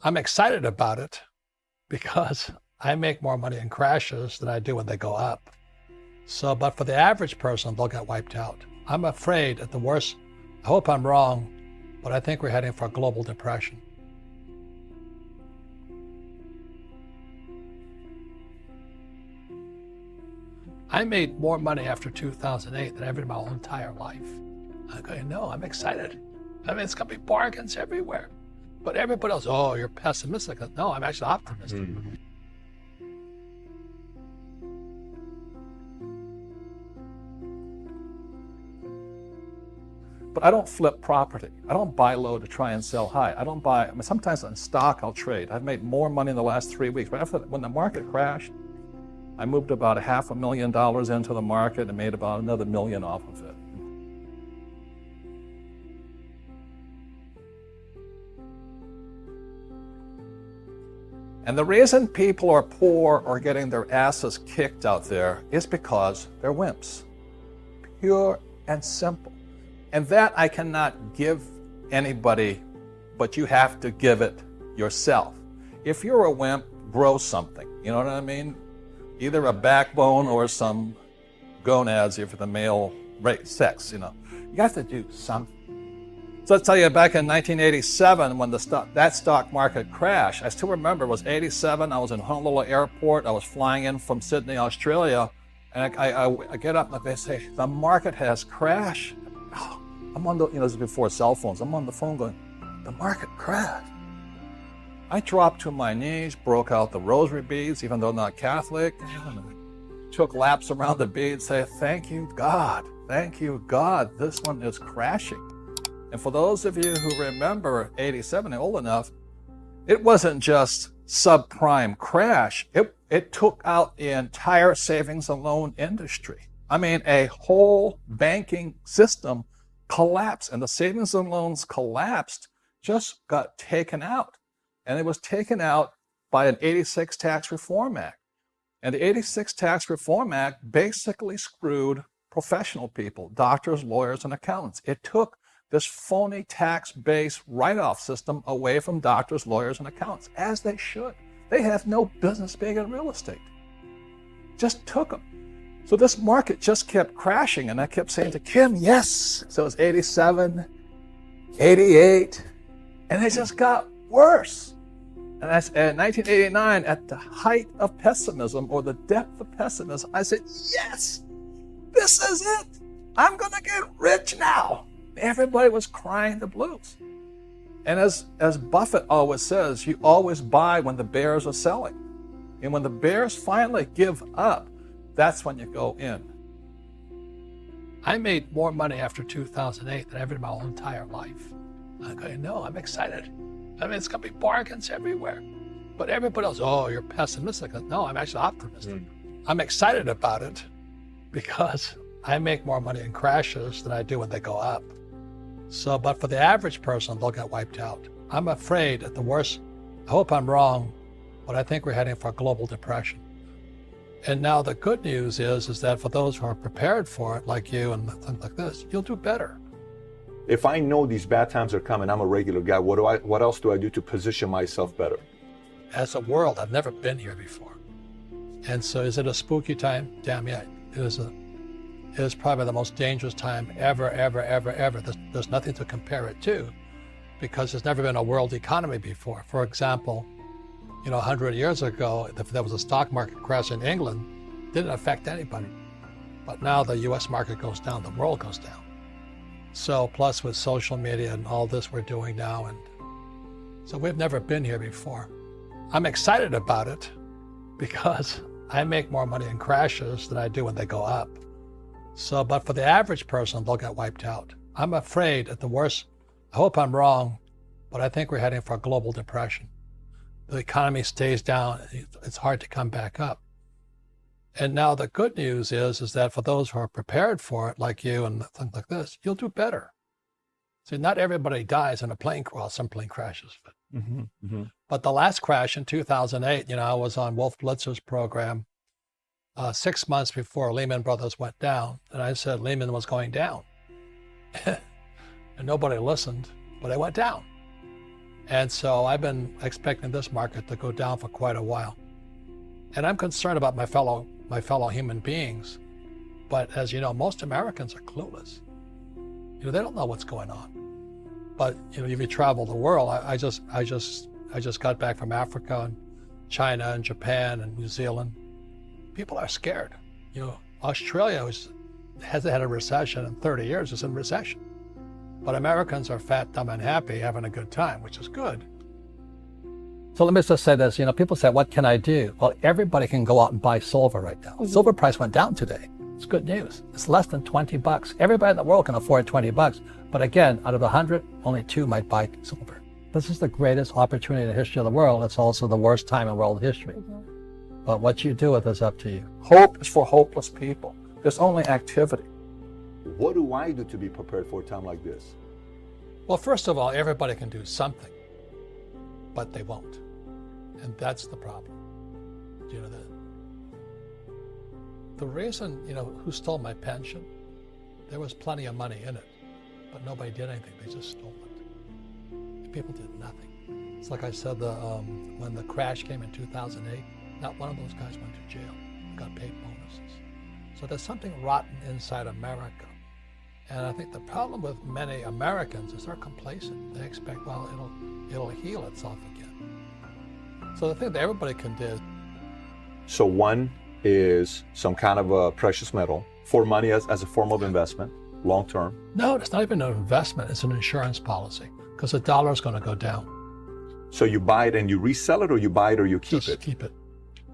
I'm excited about it because I make more money in crashes than I do when they go up. So, but for the average person, they'll get wiped out. I'm afraid at the worst, I hope I'm wrong, but I think we're heading for a global depression. I made more money after 2008 than ever in my whole entire life. I'm going, no, I'm excited. I mean, it's going to be bargains everywhere. But everybody else, oh, you're pessimistic. No, I'm actually optimistic. Mm-hmm. But I don't flip property. I don't buy low to try and sell high. I don't buy, I mean, sometimes on stock I'll trade. I've made more money in the last 3 weeks. But after, when the market crashed, I moved about $500,000 into the market and made about another $1 million off of it. And the reason people are poor or getting their asses kicked out there is because they're wimps. Pure and simple. And that I cannot give anybody, but you have to give it yourself. If you're a wimp, grow something. You know what I mean? Either a backbone or some gonads if you're the male race, sex, you know. You have to do something. So I'll tell you, back in 1987, when that stock market crashed, I still remember it was 87. I was in Honolulu Airport. I was flying in from Sydney, Australia. And I get up and they say, the market has crashed. Oh, I'm on the, you know, this is before cell phones. I'm on the phone going, the market crashed. I dropped to my knees, broke out the rosary beads, even though not Catholic. Took laps around the beads, say, thank you, God. Thank you, God. This one is crashing. And for those of you who remember 87 and old enough, it wasn't just subprime crash. It took out the entire savings and loan industry. I mean, a whole banking system collapsed, and the savings and loans collapsed, just got taken out. And it was taken out by an 86 Tax Reform Act. And the 86 Tax Reform Act basically screwed professional people, doctors, lawyers, and accountants. It took this phony tax-based write-off system away from doctors, lawyers, and accountants, as they should. They have no business being in real estate. Just took them. So this market just kept crashing, and I kept saying to Kim, yes. So it was 87, 88, and it just got worse. And that's in 1989, at the height of pessimism, or the depth of pessimism, I said, yes, this is it. I'm gonna get rich now. Everybody was crying the blues. And as Buffett always says, you always buy when the bears are selling. And when the bears finally give up, that's when you go in. I made more money after 2008 than ever in my whole entire life. I'm going, no, I'm excited. I mean, it's going to be bargains everywhere. But everybody else, oh, you're pessimistic. No, I'm actually optimistic. I'm excited about it because I make more money in crashes than I do when they go up. So, but for the average person, they'll get wiped out. I'm afraid at the worst, I hope I'm wrong, but I think we're heading for a global depression. And now the good news is that for those who are prepared for it, like you and things like this, you'll do better. If I know these bad times are coming, I'm a regular guy, what else do I do to position myself better? As a world, I've never been here before. And so is it a spooky time? Damn yeah, it is probably the most dangerous time ever. There's nothing to compare it to because there's never been a world economy before. For example, 100 years ago, if there was a stock market crash in England, it didn't affect anybody. But now the US market goes down, the world goes down. So plus with social media and all this we're doing now, and so we've never been here before. I'm excited about it because I make more money in crashes than I do when they go up. So, but for the average person, they'll get wiped out. I'm afraid at the worst, I hope I'm wrong, but I think we're heading for a global depression. The economy stays down, it's hard to come back up. And now the good news is that for those who are prepared for it, like you and things like this, you'll do better. See, not everybody dies in a plane crash. Well, some plane crashes. But the last crash in 2008, I was on Wolf Blitzer's program 6 months before Lehman Brothers went down. And I said Lehman was going down. And nobody listened, but it went down. And so I've been expecting this market to go down for quite a while. And I'm concerned about my fellow human beings. But as you know, most Americans are clueless. They don't know what's going on. But if you travel the world, I just got back from Africa and China and Japan and New Zealand. People are scared. Australia hasn't had a recession in 30 years. It's in recession. But Americans are fat, dumb, and happy, having a good time, which is good. So let me just say this. People say, what can I do? Well, everybody can go out and buy silver right now. Silver price went down today. It's good news. It's less than $20. Everybody in the world can afford $20. But again, out of 100, only 2 might buy silver. This is the greatest opportunity in the history of the world. It's also the worst time in world history. But what you do with it is up to you. Hope is for hopeless people. There's only activity. What do I do to be prepared for a time like this? Well, first of all, everybody can do something, but they won't. And that's the problem. The reason, who stole my pension, there was plenty of money in it, but nobody did anything. They just stole it. People did nothing. It's like I said, when the crash came in 2008, not one of those guys went to jail, got paid bonuses. So there's something rotten inside America. And I think the problem with many Americans is they're complacent. They expect, well, it'll heal itself again. So the thing that everybody can do. So one is some kind of a precious metal for money as a form of investment, long term. No, it's not even an investment. It's an insurance policy because the dollar is going to go down. So you buy it and you resell it, or you buy it or you keep Just it? Keep it.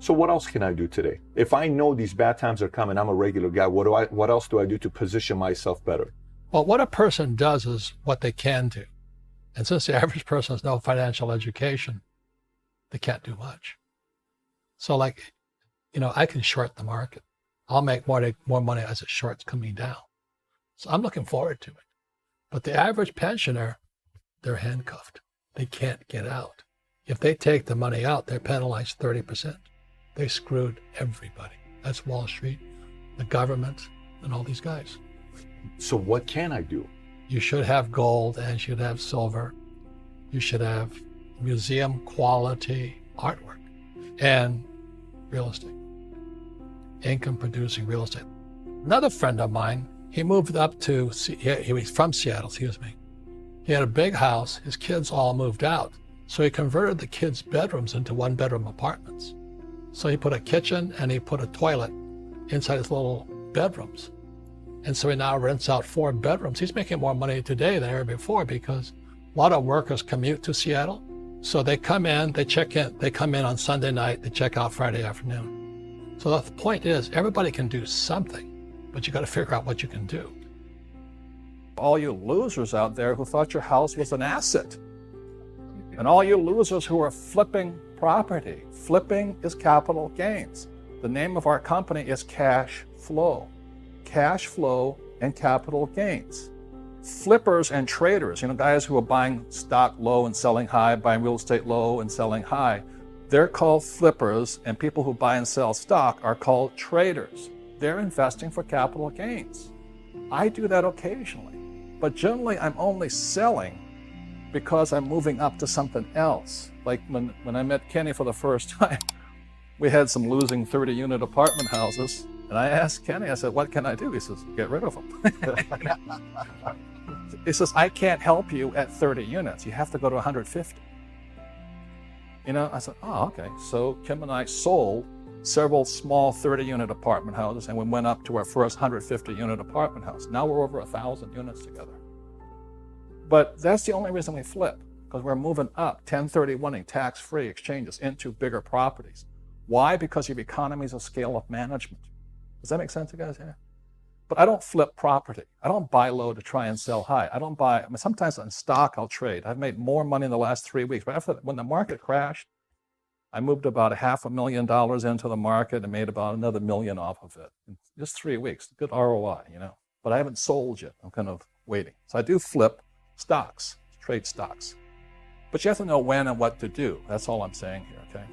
So what else can I do today? If I know these bad times are coming, I'm a regular guy, what else do I do to position myself better? Well, what a person does is what they can do. And since the average person has no financial education, they can't do much. So I can short the market. I'll make more money as it shorts coming down. So I'm looking forward to it. But the average pensioner, they're handcuffed. They can't get out. If they take the money out, they're penalized 30%. They screwed everybody. That's Wall Street, the government, and all these guys. So what can I do? You should have gold and you should have silver. You should have museum quality artwork and real estate. Income producing real estate. Another friend of mine, he moved up to, he was from Seattle, excuse me. He had a big house, his kids all moved out. So he converted the kids' bedrooms into 1-bedroom apartments. So he put a kitchen and he put a toilet inside his little bedrooms. And so he now rents out 4 bedrooms. He's making more money today than ever before because a lot of workers commute to Seattle. So they come in, they check in, they come in on Sunday night, they check out Friday afternoon. So the point is, everybody can do something, but you got to figure out what you can do. All you losers out there who thought your house was an asset, and all you losers who are flipping property. Flipping is capital gains. The name of our company is Cash Flow. Cash flow and capital gains. Flippers and traders, guys who are buying stock low and selling high, buying real estate low and selling high, they're called flippers, and people who buy and sell stock are called traders. They're investing for capital gains. I do that occasionally, but generally I'm only selling because I'm moving up to something else. Like when I met Kenny for the first time, we had some losing 30-unit apartment houses. And I asked Kenny, I said, what can I do? He says, get rid of them. He says, I can't help you at 30 units. You have to go to 150. I said, oh, okay. So Kim and I sold several small 30-unit apartment houses, and we went up to our first 150-unit apartment house. Now we're over 1,000 units together. But that's the only reason we flip, because we're moving up 1031ing tax-free exchanges into bigger properties. Why? Because you have economies of scale of management. Does that make sense, you guys? Yeah. But I don't flip property. I don't buy low to try and sell high. I don't buy, sometimes on stock I'll trade. I've made more money in the last 3 weeks. But when the market crashed, I moved about $500,000 into the market and made about another $1 million off of it. In just 3 weeks. Good ROI, But I haven't sold yet. I'm kind of waiting. So I do flip stocks, trade stocks. But you have to know when and what to do. That's all I'm saying here, okay?